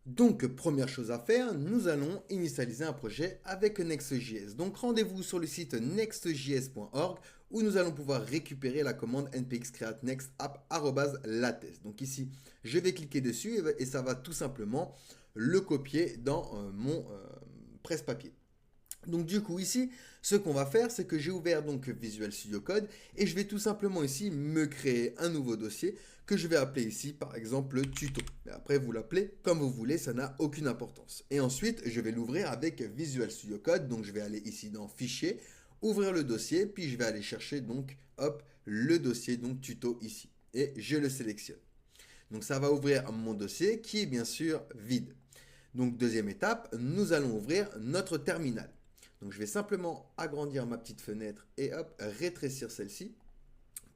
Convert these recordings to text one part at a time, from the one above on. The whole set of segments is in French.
Donc, première chose à faire, nous allons initialiser un projet avec Next.js. Donc, rendez-vous sur le site nextjs.org où nous allons pouvoir récupérer la commande npx create next app@lattes. Donc ici, je vais cliquer dessus et ça va tout simplement le copier dans mon presse-papier. Donc du coup ici, ce qu'on va faire, c'est que j'ai ouvert donc Visual Studio Code et je vais tout simplement ici me créer un nouveau dossier que je vais appeler ici par exemple tuto. Mais après vous l'appelez comme vous voulez, ça n'a aucune importance. Et ensuite, je vais l'ouvrir avec Visual Studio Code. Donc je vais aller ici dans Fichier, ouvrir le dossier, puis je vais aller chercher donc hop le dossier donc tuto ici et je le sélectionne. Donc ça va ouvrir mon dossier qui est bien sûr vide. Donc deuxième étape, nous allons ouvrir notre terminal. Donc je vais simplement agrandir ma petite fenêtre et hop, rétrécir celle-ci.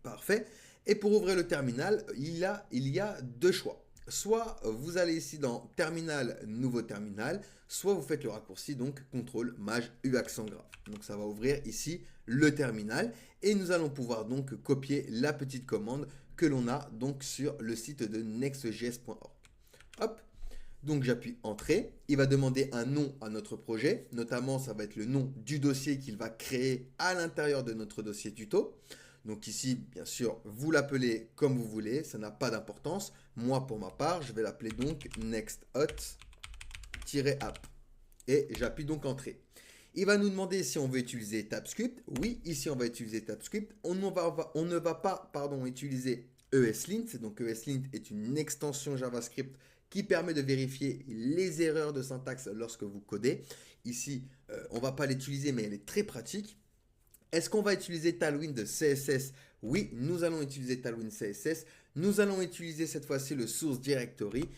Parfait. Et pour ouvrir le terminal, il y a deux choix. Soit vous allez ici dans Terminal, Nouveau Terminal, soit vous faites le raccourci donc CTRL MAJ U accent grave. Donc ça va ouvrir ici le terminal et nous allons pouvoir donc copier la petite commande que l'on a donc sur le site de nextjs.org. Hop, donc j'appuie Entrée, il va demander un nom à notre projet, notamment ça va être le nom du dossier qu'il va créer à l'intérieur de notre dossier tuto. Donc ici, bien sûr, vous l'appelez comme vous voulez, ça n'a pas d'importance. Moi, pour ma part, je vais l'appeler donc nexthot-app. Et j'appuie donc Entrée. Il va nous demander si on veut utiliser TypeScript. Oui, ici on va utiliser TypeScript. On ne va pas utiliser ESLint. Donc ESLint est une extension JavaScript qui permet de vérifier les erreurs de syntaxe lorsque vous codez. Ici, on ne va pas l'utiliser, mais elle est très pratique. Est-ce qu'on va utiliser Tailwind CSS? Oui, nous allons utiliser Tailwind CSS. Nous allons utiliser cette fois-ci le Source Directory.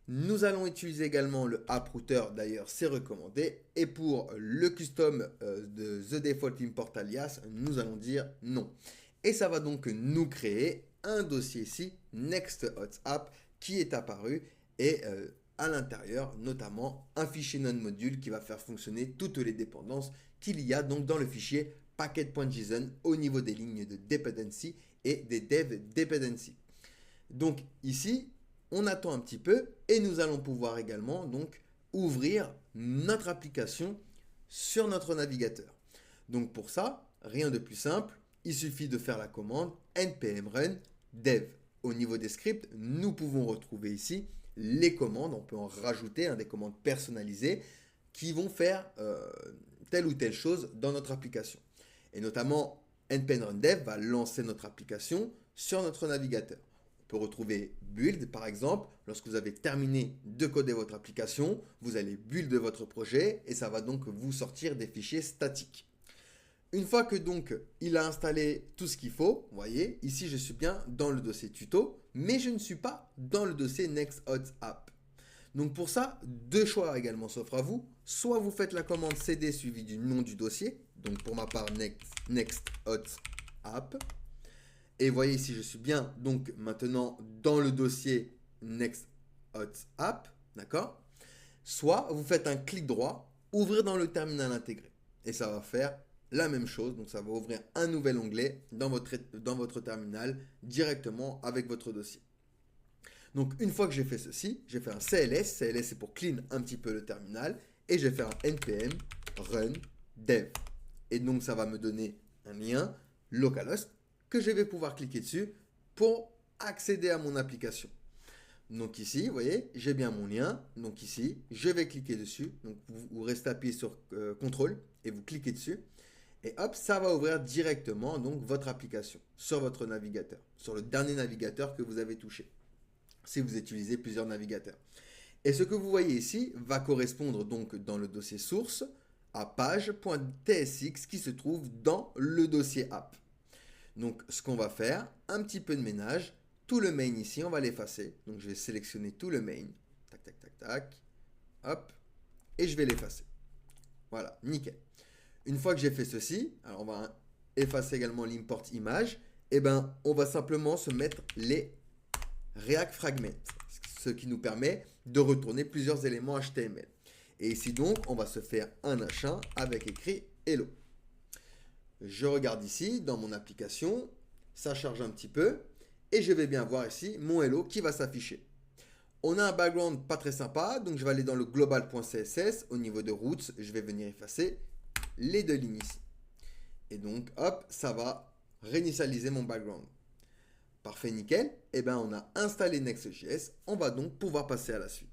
Nous allons utiliser également le AppRouter, d'ailleurs c'est recommandé. Et pour le custom de The Default Import Alias, nous allons dire non. Et ça va donc nous créer un dossier ici, NextHotApp, qui est apparu et à l'intérieur, notamment un fichier non-module qui va faire fonctionner toutes les dépendances qu'il y a donc dans le fichier packet.json au niveau des lignes de dependency et des dev dependency. Donc ici, on attend un petit peu et nous allons pouvoir également donc ouvrir notre application sur notre navigateur. Donc pour ça, rien de plus simple, il suffit de faire la commande npm run dev. Au niveau des scripts, nous pouvons retrouver ici les commandes, on peut en rajouter des commandes personnalisées qui vont faire telle ou telle chose dans notre application. Et notamment, npm run dev va lancer notre application sur notre navigateur. On peut retrouver build par exemple. Lorsque vous avez terminé de coder votre application, vous allez build votre projet et ça va donc vous sortir des fichiers statiques. Une fois que donc il a installé tout ce qu'il faut, vous voyez, ici je suis bien dans le dossier tuto, mais je ne suis pas dans le dossier NextHotApp. Donc pour ça, deux choix également s'offrent à vous. Soit vous faites la commande cd suivie du nom du dossier, donc pour ma part NextHotApp. Et vous voyez ici, je suis bien donc maintenant dans le dossier NextHotApp, d'accord? Soit vous faites un clic droit, ouvrir dans le terminal intégré. Et ça va faire la même chose, donc ça va ouvrir un nouvel onglet dans votre terminal directement avec votre dossier. Donc une fois que j'ai fait ceci, j'ai fait un CLS, CLS c'est pour clean un petit peu le terminal, et je vais faire un npm run dev. Et donc ça va me donner un lien localhost que je vais pouvoir cliquer dessus pour accéder à mon application. Donc ici, vous voyez, j'ai bien mon lien. Donc ici, je vais cliquer dessus. Donc vous restez appuyé sur CTRL et vous cliquez dessus. Et hop, ça va ouvrir directement donc votre application sur votre navigateur, sur le dernier navigateur que vous avez touché, si vous utilisez plusieurs navigateurs. Et ce que vous voyez ici va correspondre donc dans le dossier source à page.tsx qui se trouve dans le dossier app. Donc ce qu'on va faire, un petit peu de ménage, tout le main ici, on va l'effacer. Donc je vais sélectionner tout le main, tac, tac, tac, tac, hop, et je vais l'effacer. Voilà, nickel. Une fois que j'ai fait ceci, alors on va effacer également l'import image, et ben on va simplement se mettre les React Fragments, ce qui nous permet de retourner plusieurs éléments HTML. Et ici donc, on va se faire un H1 avec écrit Hello. Je regarde ici dans mon application, ça charge un petit peu, et je vais bien voir ici mon Hello qui va s'afficher. On a un background pas très sympa, donc je vais aller dans le global.css. Au niveau de roots, je vais venir effacer les deux lignes ici. Et donc, hop, ça va réinitialiser mon background. Parfait, nickel. Et bien, on a installé Next.js. On va donc pouvoir passer à la suite.